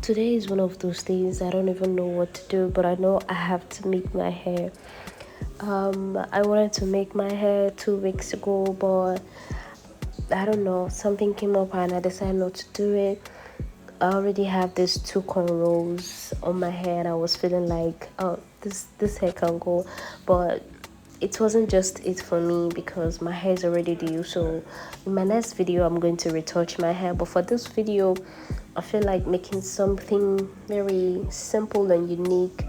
today is one of those days I don't even know what to do, but I know I have to make my hair. I wanted to make my hair 2 weeks ago, but I don't know, something came up and I decided not to do it. I already have these two cornrows on my head. I was feeling like, oh, this hair can go, but it wasn't just it for me because my hair is already due. So in my next video, I'm going to retouch my hair. But for this video, I feel like making something very simple and unique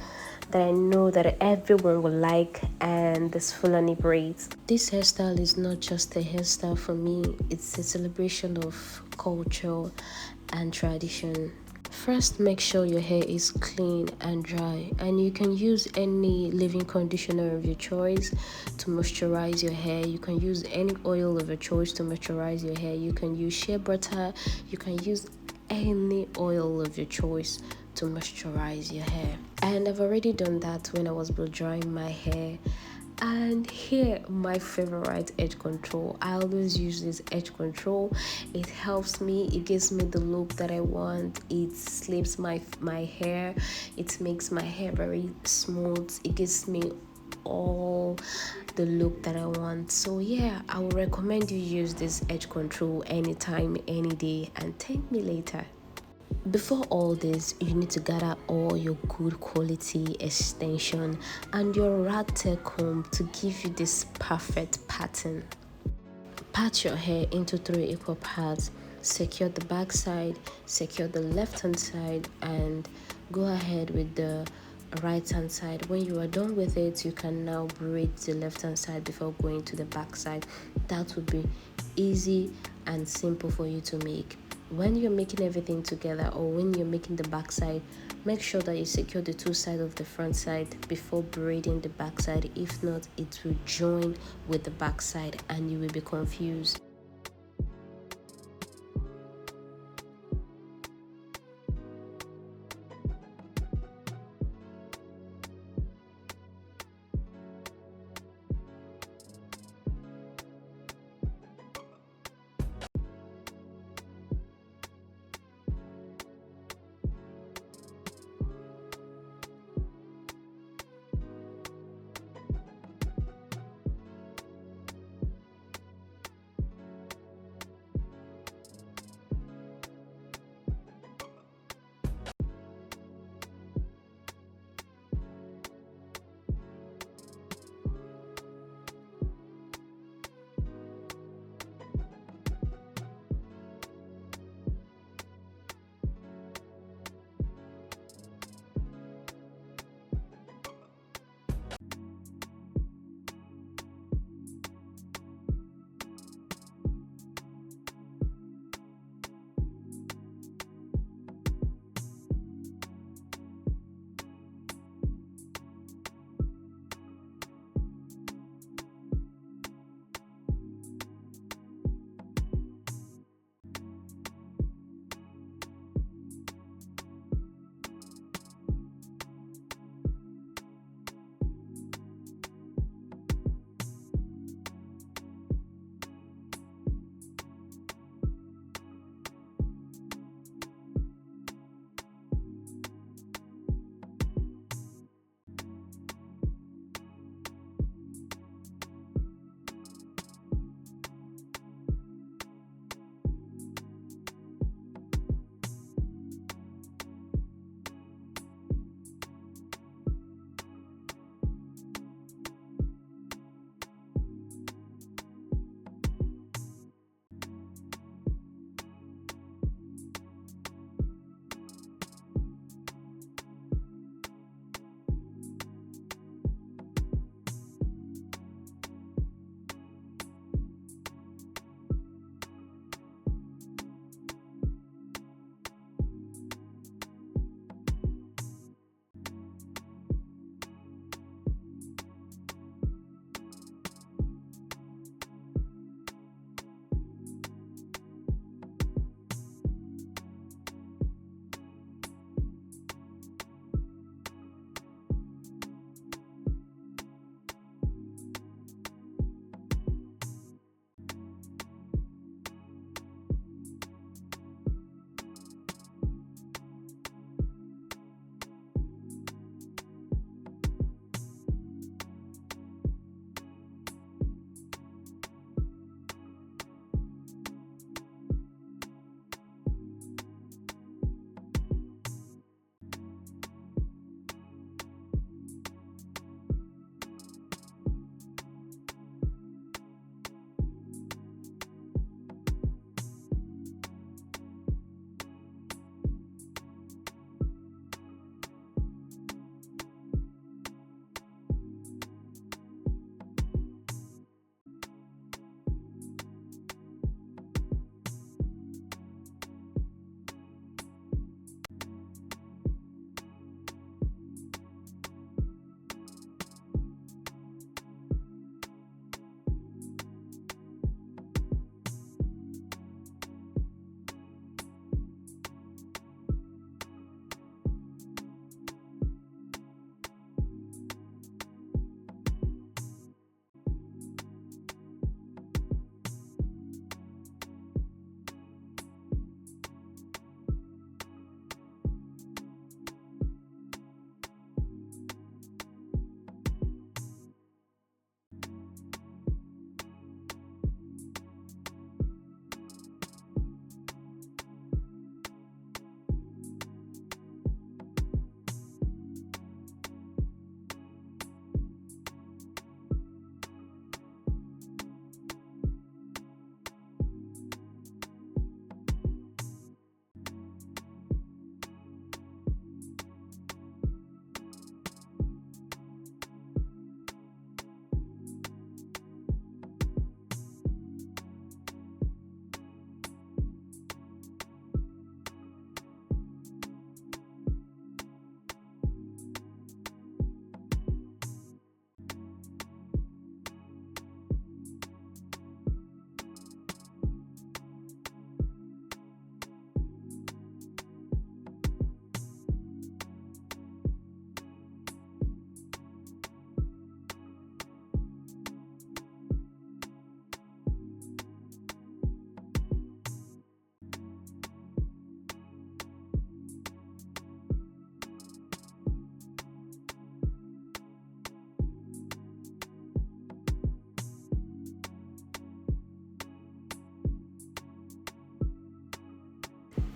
that I know that everyone will like, and this Fulani braids. This hairstyle is not just a hairstyle for me, it's a celebration of culture and tradition. First, make sure your hair is clean and dry, and you can use any leave-in conditioner of your choice to moisturize your hair. You can use any oil of your choice to moisturize your hair. You can use shea butter, you can use any oil of your choice to moisturize your hair. And I've already done that when I was blow drying my hair. And here, my favorite edge control. I always use this edge control. It helps me, it gives me the look that I want. It slips my hair, it makes my hair very smooth. It gives me all the look that I want. So yeah, I would recommend you use this edge control anytime, any day, and thank me later. Before all this, you need to gather all your good quality extension and your rat tail comb to give you this perfect pattern. Part your hair into 3 equal parts. Secure the back side, secure the left hand side, and go ahead with the right hand side. When you are done with it, you can now braid the left hand side before going to the back side. That would be easy and simple for you to make. When you're making everything together, or when you're making the back side, make sure that you secure the two sides of the front side before braiding the back side. If not, it will join with the back side and you will be confused.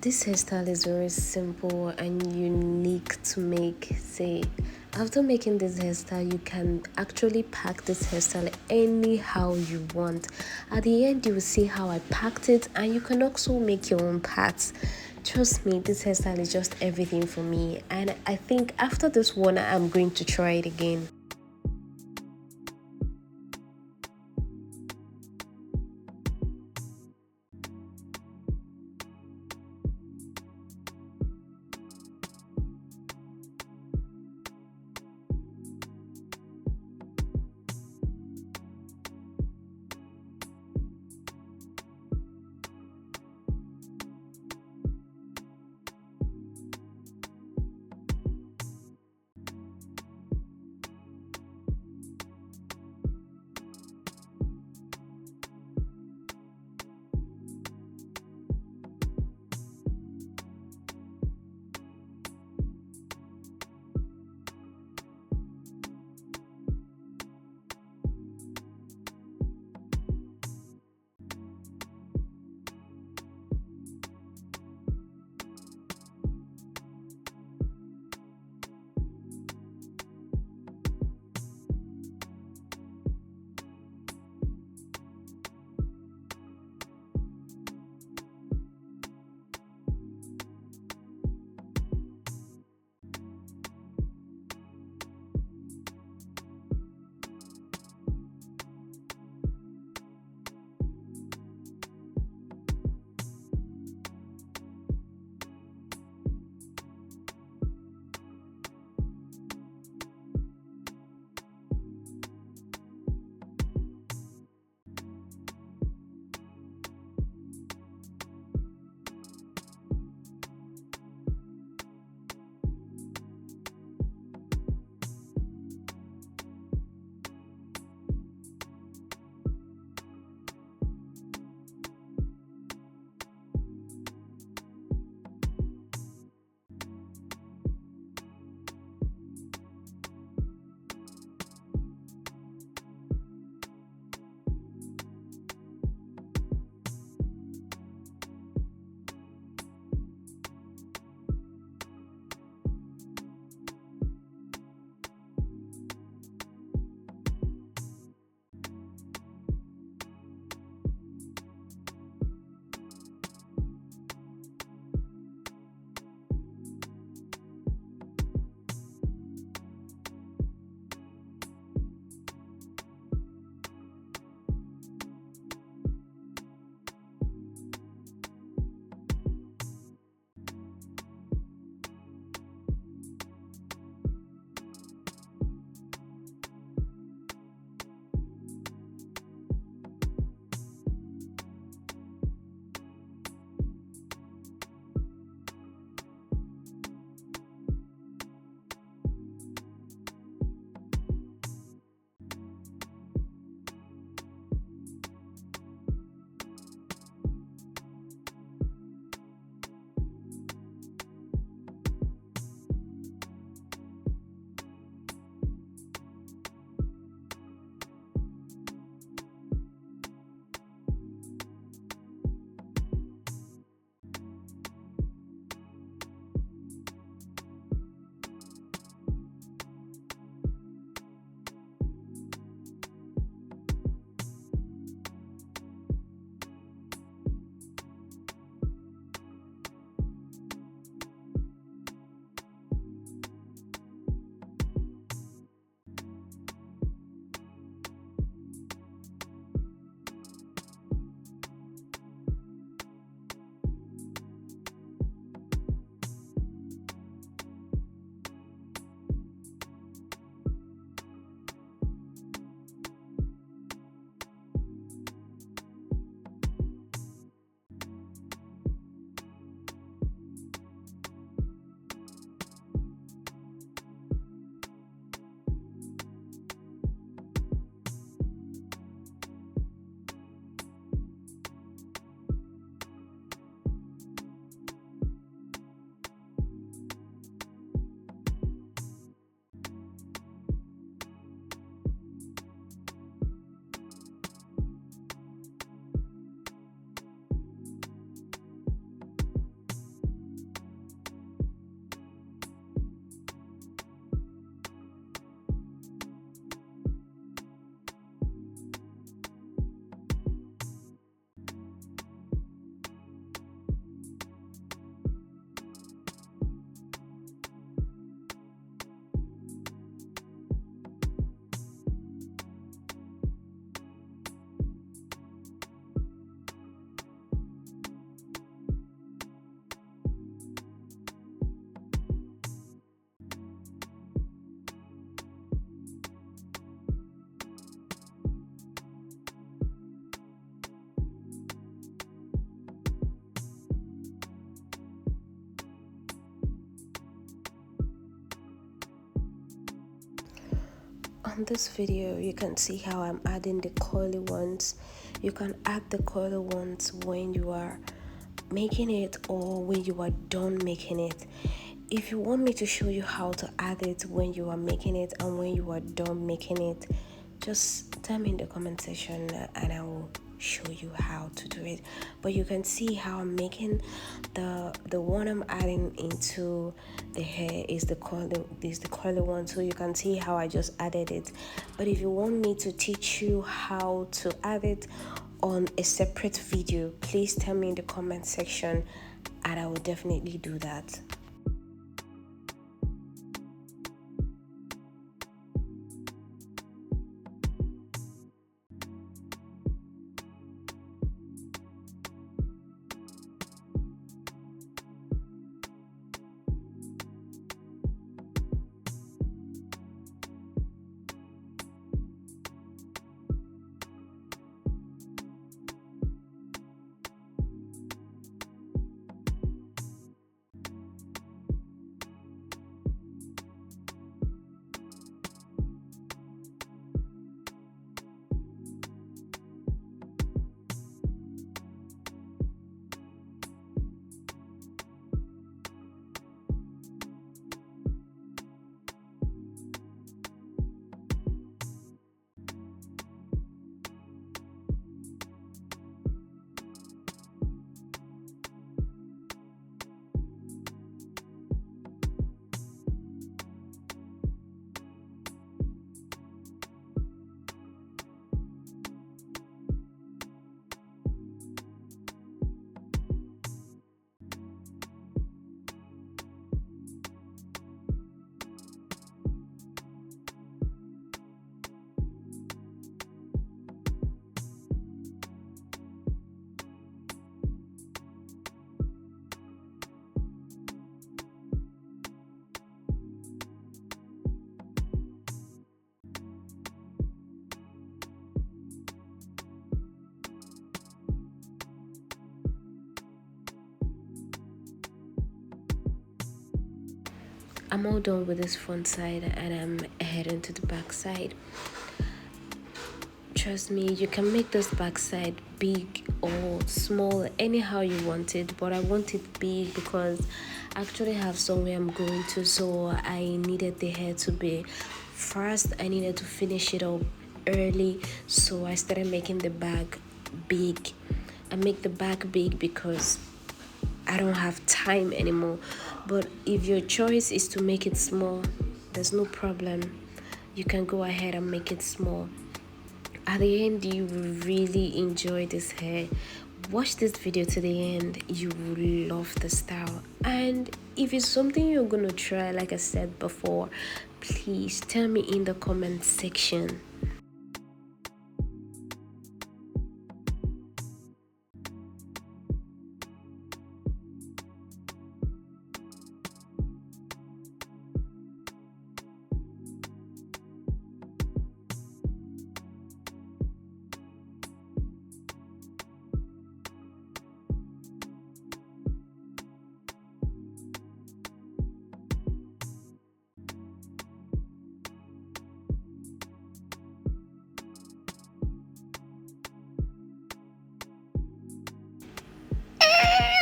This hairstyle is very simple and unique to make. Say, after making this hairstyle, you can actually pack this hairstyle anyhow you want. At the end, you will see how I packed it, and you can also make your own parts. Trust me, this hairstyle is just everything for me, and I think after this one, I'm going to try it again. on this video you can see how I'm adding the curly ones. You can add the curly ones when you are making it or when you are done making it. If you want me to show you how to add it when you are making it and when you are done making it, just tell me in the comment section and I will show you how to do it. But you can see how I'm making the one I'm adding into the hair is the curly one, so you can see how I just added it. But if you want me to teach you how to add it on a separate video, please tell me in the comment section and I will definitely do that. I'm all done with this front side and I'm heading to the back side. Trust me, you can make this back side big or small, anyhow you want it, but I want it big because I actually have somewhere I'm going to, so I needed the hair to be fast. I needed to finish it up early, so I started making the back big. I make the back big because I don't have time anymore. But if your choice is to make it small, there's no problem. You can go ahead and make it small. At the end, you will really enjoy this hair. Watch this video to the end. You will love the style. And if it's something you're gonna try, like I said before, please tell me in the comment section.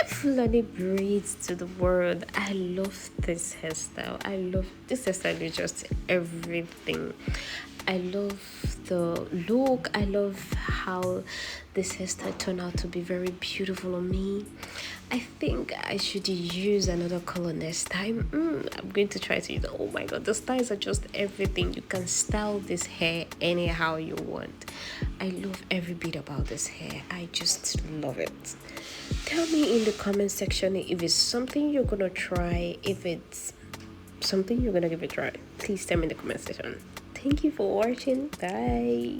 Fulani braids to the world. I love this hairstyle. I love this hairstyle. Is just everything. I love the look. I love how this hairstyle turned out to be very beautiful on me. I think I should use another color next time. I'm going to try to use it. Oh my god, the styles are just everything. You can style this hair anyhow you want. I love every bit about this hair. I just love it. Tell me in the comment section if it's something you're gonna try, if it's something you're gonna give it a try. Please tell me in the comment section. Thank you for watching. Bye.